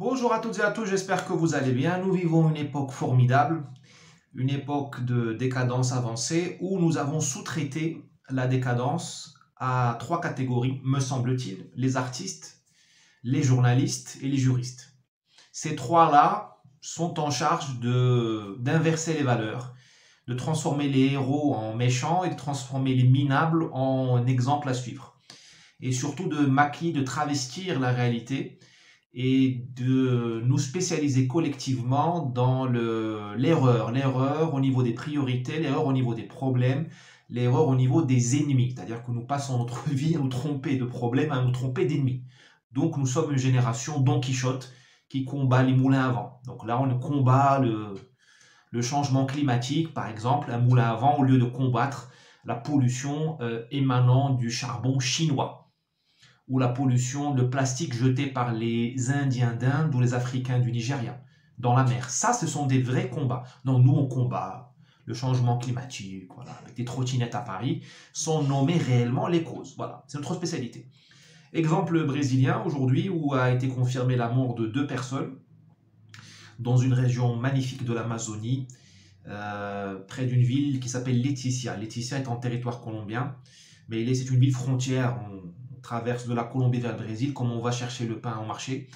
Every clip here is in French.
Bonjour à toutes et à tous, j'espère que vous allez bien. Nous vivons une époque formidable, une époque de décadence avancée où nous avons sous-traité la décadence à trois catégories, me semble-t-il, les artistes, les journalistes et les juristes. Ces trois-là sont en charge d'inverser les valeurs, de transformer les héros en méchants et de transformer les minables en exemples à suivre. Et surtout de maquiller, de travestir la réalité et de nous spécialiser collectivement dans l'erreur au niveau des priorités, l'erreur au niveau des problèmes, l'erreur au niveau des ennemis. C'est-à-dire que nous passons notre vie à nous tromper de problèmes, à nous tromper d'ennemis. Donc nous sommes une génération Don Quichotte qui combat les moulins à vent. Donc là, on combat le changement climatique, par exemple, un moulin à vent, au lieu de combattre la pollution émanant du charbon chinois ou la pollution de plastique jetée par les Indiens d'Inde ou les Africains du Nigeria dans la mer. Ça, ce sont des vrais combats. Non, nous, on combat le changement climatique, voilà, avec des trottinettes à Paris, sans nommer réellement les causes. Voilà, c'est notre spécialité. Exemple brésilien, aujourd'hui, où a été confirmée la mort de 2 personnes dans une région magnifique de l'Amazonie, près d'une ville qui s'appelle Leticia. Leticia est en territoire colombien, mais c'est une ville frontière. On traverse de la Colombie vers le Brésil, comme on va chercher le pain au marché.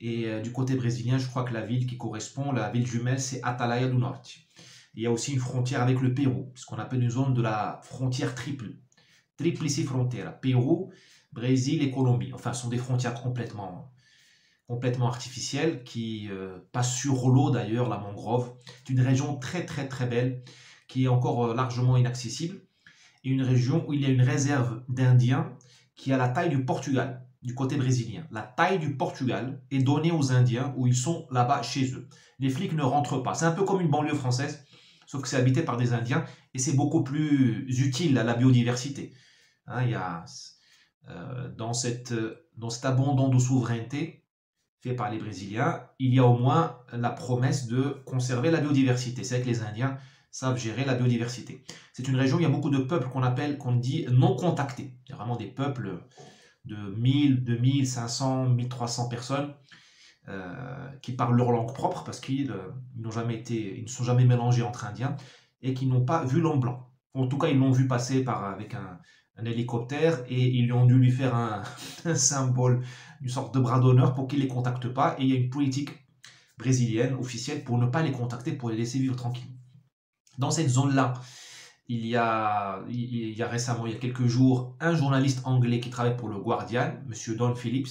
Et du côté brésilien, je crois que la ville qui correspond, la ville jumelle, c'est Atalaya do Norte. Il y a aussi une frontière avec le Pérou, ce qu'on appelle une zone de la frontière triple. Triplice frontière. Pérou, Brésil et Colombie. Enfin, ce sont des frontières complètement artificielles qui passent sur l'eau d'ailleurs, la mangrove. C'est une région très très très belle qui est encore largement inaccessible. Et une région où il y a une réserve d'Indiens qui a la taille du Portugal, du côté brésilien. La taille du Portugal est donnée aux Indiens où ils sont là-bas chez eux. Les flics ne rentrent pas. C'est un peu comme une banlieue française, sauf que c'est habité par des Indiens et c'est beaucoup plus utile à la biodiversité. Hein, il y a, dans cet abandon de souveraineté fait par les Brésiliens, il y a au moins la promesse de conserver la biodiversité. C'est vrai que les Indiens savent gérer la biodiversité. C'est une région où il y a beaucoup de peuples qu'on dit non contactés. Il y a vraiment des peuples de 1000, 2000, 500, 1300 personnes qui parlent leur langue propre parce qu'ils ils ne sont jamais mélangés entre Indiens et qui n'ont pas vu l'homme blanc. En tout cas, ils l'ont vu passer avec un hélicoptère et ils ont dû lui faire un symbole, une sorte de bras d'honneur pour qu'il ne les contacte pas. Et il y a une politique brésilienne officielle pour ne pas les contacter, pour les laisser vivre tranquillement. Dans cette zone-là, il y a récemment, il y a quelques jours, un journaliste anglais qui travaille pour le Guardian, Monsieur Don Phillips,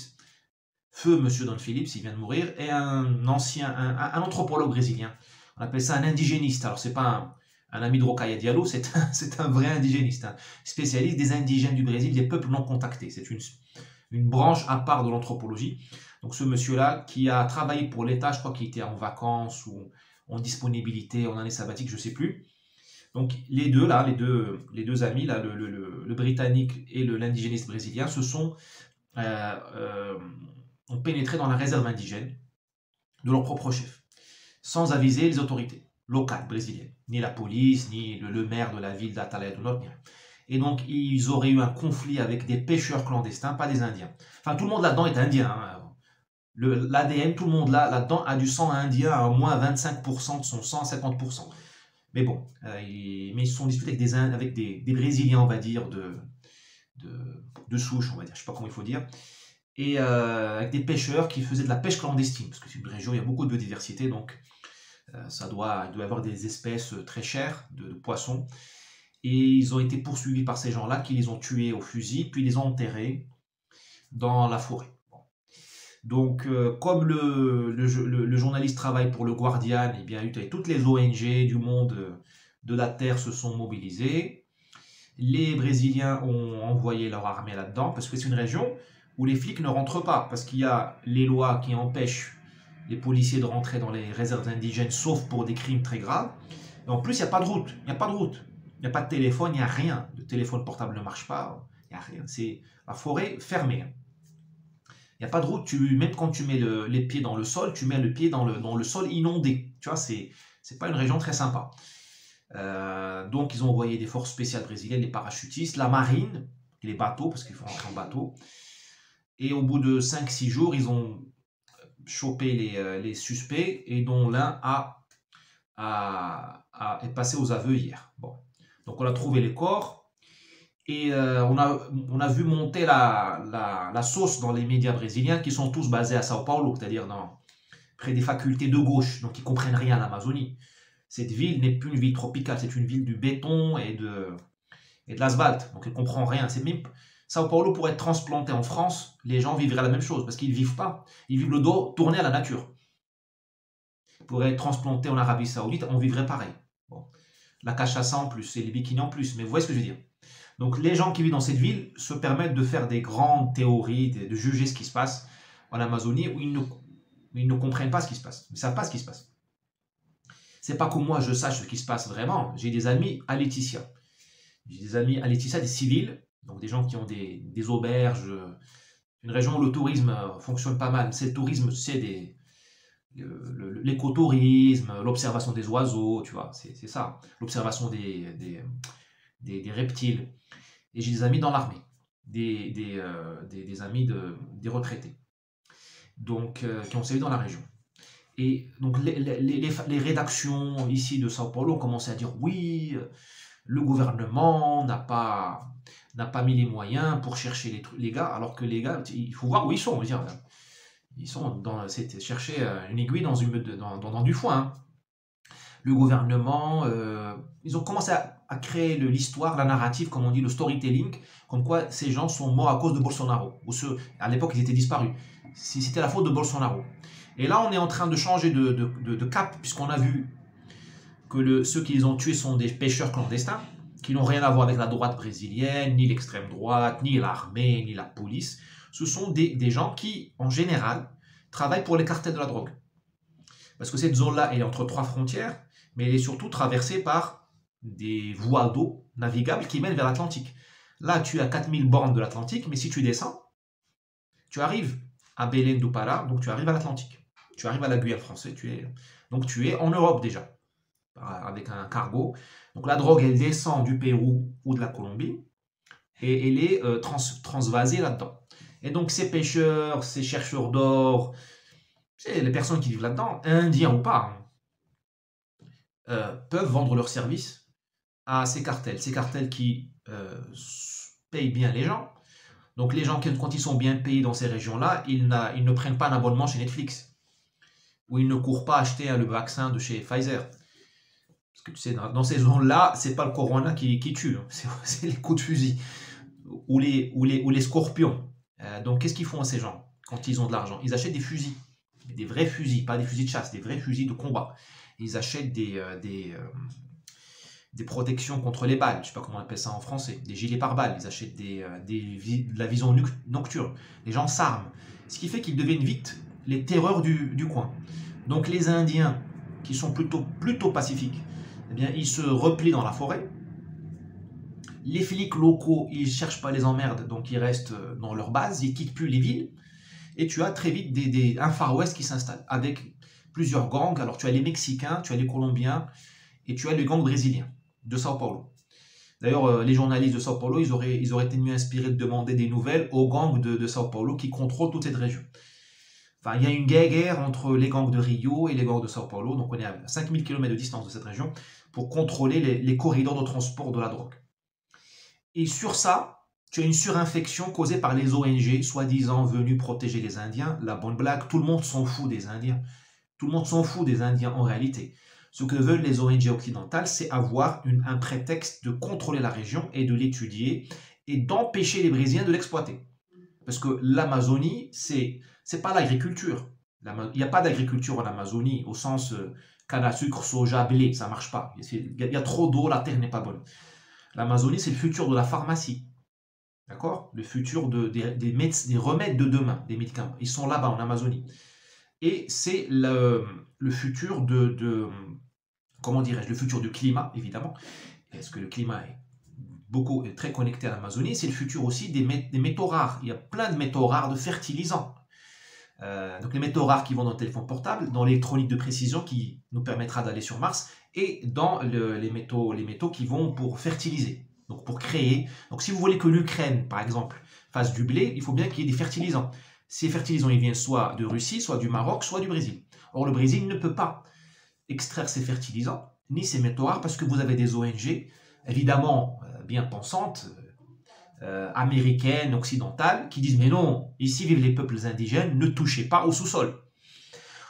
feu Monsieur Don Phillips, il vient de mourir, et un anthropologue brésilien. On appelle ça un indigéniste. Alors c'est pas un ami de Rokhaya Diallo, c'est un vrai indigéniste, un spécialiste des indigènes du Brésil, des peuples non contactés. C'est une branche à part de l'anthropologie. Donc ce monsieur-là, qui a travaillé pour l'État, je crois qu'il était en vacances ou en disponibilité, en année sabbatique, je ne sais plus. Donc les deux amis, là, le britannique et l'indigéniste brésilien, ont pénétré dans la réserve indigène de leur propre chef, sans aviser les autorités locales brésiliennes, ni la police, ni le maire de la ville d'Atalaya do Norte. Et donc ils auraient eu un conflit avec des pêcheurs clandestins, pas des Indiens. Enfin, tout le monde là-dedans est indien. Hein. L'ADN, tout le monde là-dedans a du sang indien à au moins 25% de son sang, 50%. Mais bon, mais ils se sont disputés avec des Brésiliens, on va dire, de souche, on va dire, je ne sais pas comment il faut dire, et avec des pêcheurs qui faisaient de la pêche clandestine, parce que c'est une région où il y a beaucoup de biodiversité, donc il doit y avoir des espèces très chères de poissons, et ils ont été poursuivis par ces gens-là qui les ont tués au fusil, puis les ont enterrés dans la forêt. Donc, comme le journaliste travaille pour le Guardian, eh bien, toutes les ONG du monde de la Terre se sont mobilisées. Les Brésiliens ont envoyé leur armée là-dedans, parce que c'est une région où les flics ne rentrent pas, parce qu'il y a les lois qui empêchent les policiers de rentrer dans les réserves indigènes, sauf pour des crimes très graves. Et en plus, il n'y a pas de route, il n'y a pas de route, il n'y a pas de téléphone, il n'y a rien. Le téléphone portable ne marche pas, il n'y a rien. C'est la forêt fermée. Il n'y a pas de route, même quand tu mets les pieds dans le sol, tu mets le pied dans le sol inondé. Tu vois, c'est pas une région très sympa. Donc, ils ont envoyé des forces spéciales brésiliennes, les parachutistes, la marine, les bateaux, parce qu'il faut rentrer en bateau. Et au bout de 5-6 jours, ils ont chopé les suspects et dont l'un est passé aux aveux hier. Bon. Donc on a trouvé les corps et on a vu monter la sauce dans les médias brésiliens qui sont tous basés à Sao Paulo, c'est-à-dire près des facultés de gauche, donc ils ne comprennent rien à l'Amazonie. Cette ville n'est plus une ville tropicale, c'est une ville du béton et de l'asphalte, donc ils ne comprennent rien. Sao Paulo pourrait être transplanté en France, les gens vivraient la même chose, parce qu'ils ne vivent pas, ils vivent le dos tourné à la nature. Pourrait être transplanté en Arabie Saoudite, on vivrait pareil. Bon. La cachaça en plus, et les bikinis en plus, mais vous voyez ce que je veux dire. Donc les gens qui vivent dans cette ville se permettent de faire des grandes théories, de juger ce qui se passe en Amazonie, où ils ne comprennent pas ce qui se passe, ils ne savent pas ce qui se passe. C'est pas que moi je sache ce qui se passe vraiment, j'ai des amis à Laetitia. J'ai des amis à Laetitia, des civils, donc des gens qui ont des auberges, une région où le tourisme fonctionne pas mal. C'est le tourisme, c'est l'écotourisme, l'observation des oiseaux, tu vois, c'est ça, l'observation des reptiles. Et j'ai des amis dans l'armée, des amis des retraités, donc qui ont sévi dans la région. Et donc les rédactions ici de Sao Paulo ont commencé à dire oui, le gouvernement n'a pas mis les moyens pour chercher les gars, alors que les gars, il faut voir où ils sont, on va dire. Ils sont chercher une aiguille dans du foin. Hein. Le gouvernement, ils ont commencé à créer l'histoire, la narrative, comme on dit, le storytelling, comme quoi ces gens sont morts à cause de Bolsonaro. À l'époque, ils étaient disparus. C'était la faute de Bolsonaro. Et là, on est en train de changer de cap, puisqu'on a vu que ceux qui les ont tués sont des pêcheurs clandestins, qui n'ont rien à voir avec la droite brésilienne, ni l'extrême droite, ni l'armée, ni la police. Ce sont des gens qui, en général, travaillent pour les cartels de la drogue. Parce que cette zone-là est entre 3 frontières, mais elle est surtout traversée par des voies d'eau navigables qui mènent vers l'Atlantique. Là, tu es à 4000 bornes de l'Atlantique, mais si tu descends, tu arrives à Belém do Pará, donc tu arrives à l'Atlantique. Tu arrives à la Guyane française, donc tu es en Europe déjà, avec un cargo. Donc la drogue, elle descend du Pérou ou de la Colombie, et elle est transvasée là-dedans. Et donc ces pêcheurs, ces chercheurs d'or, les personnes qui vivent là-dedans, indiens ou pas, peuvent vendre leurs services à ces cartels. Ces cartels qui payent bien les gens. Donc les gens, quand ils sont bien payés dans ces régions-là, ils ne prennent pas un abonnement chez Netflix. Ou ils ne courent pas acheter le vaccin de chez Pfizer. Parce que tu sais, dans ces zones-là, c'est pas le corona qui tue, hein. C'est les coups de fusil. Ou les scorpions. Donc qu'est-ce qu'ils font ces gens quand ils ont de l'argent? Ils achètent des fusils. Des vrais fusils, pas des fusils de chasse, des vrais fusils de combat. Ils achètent des protections contre les balles, je ne sais pas comment on appelle ça en français, des gilets pare-balles, ils achètent de la vision nocturne. Les gens s'arment. Ce qui fait qu'ils deviennent vite les terreurs du coin. Donc les Indiens, qui sont plutôt pacifiques, eh bien, ils se replient dans la forêt. Les flics locaux, ils ne cherchent pas les emmerdes, donc ils restent dans leur base, ils ne quittent plus les villes. Et tu as très vite un Far West qui s'installe, avec plusieurs gangs. Alors tu as les Mexicains, tu as les Colombiens, et tu as les gangs brésiliens de Sao Paulo. D'ailleurs, les journalistes de Sao Paulo, ils auraient été mieux inspirés de demander des nouvelles aux gangs de Sao Paulo qui contrôlent toute cette région. Enfin, il y a une guerre entre les gangs de Rio et les gangs de Sao Paulo, donc on est à 5000 km de distance de cette région, pour contrôler les corridors de transport de la drogue. Et sur ça, tu as une surinfection causée par les ONG, soi-disant venues protéger les Indiens. La bonne blague, tout le monde s'en fout des Indiens. Tout le monde s'en fout des Indiens en réalité. Ce que veulent les ONG occidentales, c'est avoir un prétexte de contrôler la région et de l'étudier et d'empêcher les Brésiliens de l'exploiter. Parce que l'Amazonie, c'est pas l'agriculture. Il n'y a pas d'agriculture en Amazonie au sens canne à sucre, soja, blé, ça ne marche pas. Il y a trop d'eau, la terre n'est pas bonne. L'Amazonie, c'est le futur de la pharmacie. D'accord? Le futur des remèdes de demain, des médicaments. Ils sont là-bas en Amazonie. Et c'est le futur comment dirais-je, le futur du climat, évidemment. Parce que le climat est très connecté à l'Amazonie. C'est le futur aussi des métaux rares. Il y a plein de métaux rares, de fertilisants. Donc les métaux rares qui vont dans le téléphone portable, dans l'électronique de précision qui nous permettra d'aller sur Mars, et dans les métaux qui vont pour fertiliser, donc pour créer. Donc si vous voulez que l'Ukraine, par exemple, fasse du blé, il faut bien qu'il y ait des fertilisants. Ces fertilisants, ils viennent soit de Russie, soit du Maroc, soit du Brésil. Or, le Brésil ne peut pas extraire ces fertilisants, ni ces métaux rares, parce que vous avez des ONG, évidemment bien pensantes, américaines, occidentales, qui disent « Mais non, ici vivent les peuples indigènes, ne touchez pas au sous-sol ».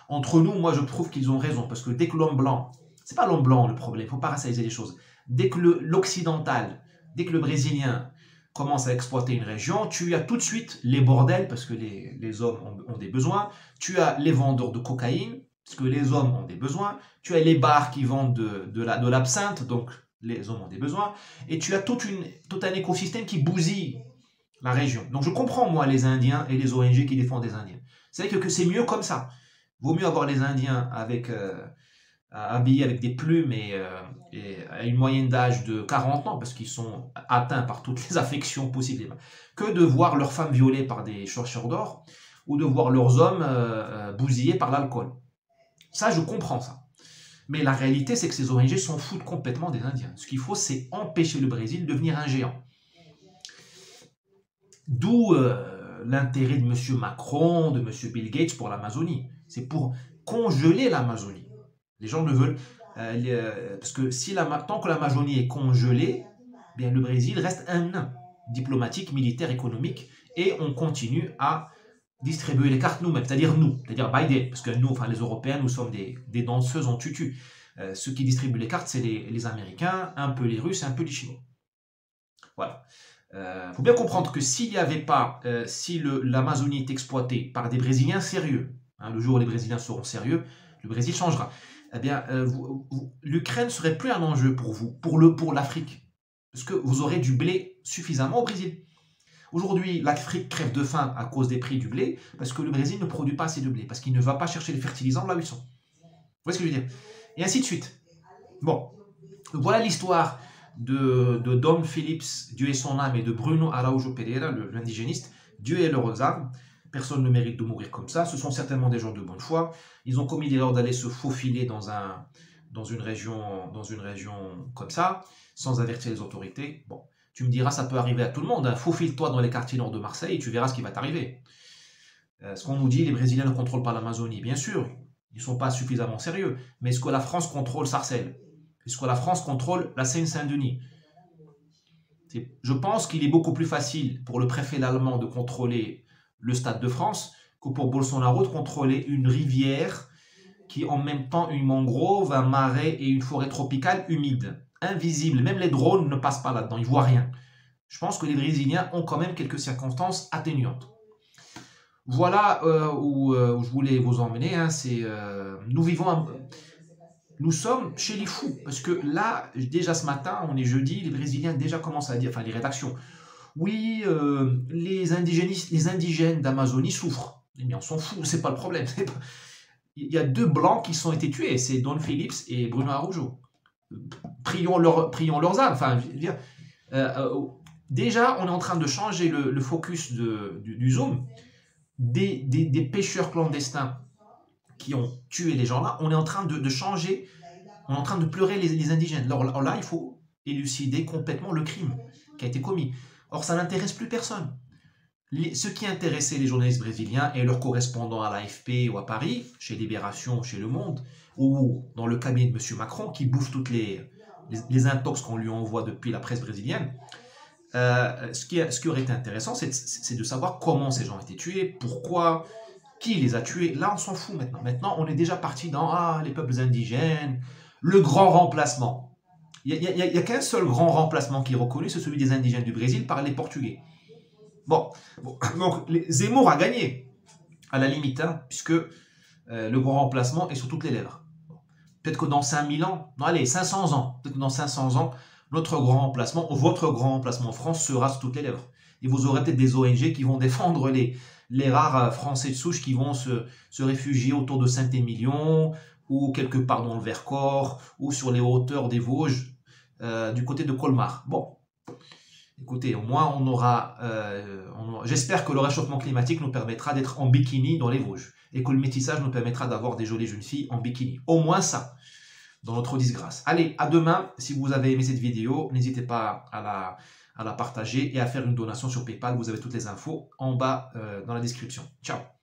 Entre nous, moi je trouve qu'ils ont raison, parce que dès que l'homme blanc, c'est pas l'homme blanc le problème, il ne faut pas racialiser les choses, dès que l'occidental, dès que le brésilien commence à exploiter une région, tu as tout de suite les bordels, parce que les hommes ont des besoins, tu as les vendeurs de cocaïne, parce que les hommes ont des besoins, tu as les bars qui vendent de l'absinthe, donc les hommes ont des besoins, et tu as tout un écosystème qui bousille la région. Donc je comprends moi les Indiens et les ONG qui défendent les Indiens. C'est vrai que c'est mieux comme ça. Vaut mieux avoir les Indiens habillés avec des plumes et à une moyenne d'âge de 40 ans, parce qu'ils sont atteints par toutes les affections possibles, que de voir leurs femmes violées par des chercheurs d'or, ou de voir leurs hommes bousillés par l'alcool. Ça, je comprends ça. Mais la réalité, c'est que ces ONG s'en foutent complètement des Indiens. Ce qu'il faut, c'est empêcher le Brésil de devenir un géant. D'où l'intérêt de M. Macron, de M. Bill Gates pour l'Amazonie. C'est pour congeler l'Amazonie. Les gens ne veulent... parce que tant que l'Amazonie est congelée, bien, le Brésil reste un nain diplomatique, militaire, économique, et on continue à distribuer les cartes nous-mêmes, c'est-à-dire Biden, parce que nous, enfin les Européens, nous sommes des danseuses en tutu. Ceux qui distribuent les cartes, c'est les Américains, un peu les Russes et un peu les Chinois. Voilà. Faut bien comprendre que s'il n'y avait pas, si l'Amazonie est exploitée par des Brésiliens sérieux, hein, le jour où les Brésiliens seront sérieux, le Brésil changera. Eh bien, l'Ukraine ne serait plus un enjeu pour vous, pour l'Afrique, parce que vous aurez du blé suffisamment au Brésil. Aujourd'hui, l'Afrique crève de faim à cause des prix du blé, parce que le Brésil ne produit pas assez de blé, parce qu'il ne va pas chercher les fertilisants là où ils sont. Vous voyez ce que je veux dire? Et ainsi de suite. Bon, voilà l'histoire de Dom Phillips, Dieu est son âme, et de Bruno Araújo Pereira, l'indigéniste. Dieu est leurs âmes. Personne ne mérite de mourir comme ça. Ce sont certainement des gens de bonne foi. Ils ont commis l'erreur d'aller se faufiler dans une région comme ça, sans avertir les autorités. Bon. Tu me diras, ça peut arriver à tout le monde. Hein. Faufile-toi dans les quartiers nord de Marseille et tu verras ce qui va t'arriver. Ce qu'on nous dit, les Brésiliens ne contrôlent pas l'Amazonie. Bien sûr, ils ne sont pas suffisamment sérieux. Mais est-ce que la France contrôle Sarcelles? Est-ce que la France contrôle la Seine-Saint-Denis? Je pense qu'il est beaucoup plus facile pour le préfet allemand de contrôler le Stade de France que pour Bolsonaro de contrôler une rivière qui en même temps une mangrove, un marais et une forêt tropicale humide. Invisible, même les drones ne passent pas là-dedans, ils ne voient rien. Je pense que les Brésiliens ont quand même quelques circonstances atténuantes. Voilà où je voulais vous emmener. Hein, nous sommes chez les fous, parce que là, déjà ce matin, on est jeudi, les Brésiliens déjà commencent à dire, enfin les rédactions, oui, les indigènes d'Amazonie souffrent. Mais on s'en fout, c'est pas le problème. Il y a 2 blancs qui ont été tués, c'est Dom Phillips et Bruno Araújo. Prions leurs âmes. Enfin, déjà, on est en train de changer le focus du zoom. Des pêcheurs clandestins qui ont tué les gens là, on est en train de changer, on est en train de pleurer les indigènes. Alors là, il faut élucider complètement le crime qui a été commis. Or, ça n'intéresse plus personne. Ce qui intéressait les journalistes brésiliens et leurs correspondants à l'AFP ou à Paris, chez Libération, chez Le Monde, ou dans le cabinet de M. Macron, qui bouffe toutes les intox qu'on lui envoie depuis la presse brésilienne, ce qui aurait été intéressant, c'est de savoir comment ces gens ont été tués, pourquoi, qui les a tués. Là, on s'en fout maintenant. Maintenant, on est déjà parti dans les peuples indigènes, le grand remplacement. Il n'y a qu'un seul grand remplacement qui est reconnu, c'est celui des indigènes du Brésil par les Portugais. Bon, donc Zemmour a gagné, à la limite, hein, puisque le grand remplacement est sur toutes les lèvres. Peut-être que dans 5000 ans, non allez, 500 ans, peut-être que dans 500 ans, votre grand remplacement en France sera sur toutes les lèvres. Et vous aurez peut-être des ONG qui vont défendre les rares Français de souche qui vont se réfugier autour de Saint-Émilion, ou quelque part dans le Vercors, ou sur les hauteurs des Vosges, du côté de Colmar. Bon. Écoutez, au moins on aura... j'espère que le réchauffement climatique nous permettra d'être en bikini dans les Vosges. Et que le métissage nous permettra d'avoir des jolies jeunes filles en bikini. Au moins ça, dans notre disgrâce. Allez, à demain. Si vous avez aimé cette vidéo, n'hésitez pas à à la partager et à faire une donation sur PayPal. Vous avez toutes les infos en bas dans la description. Ciao!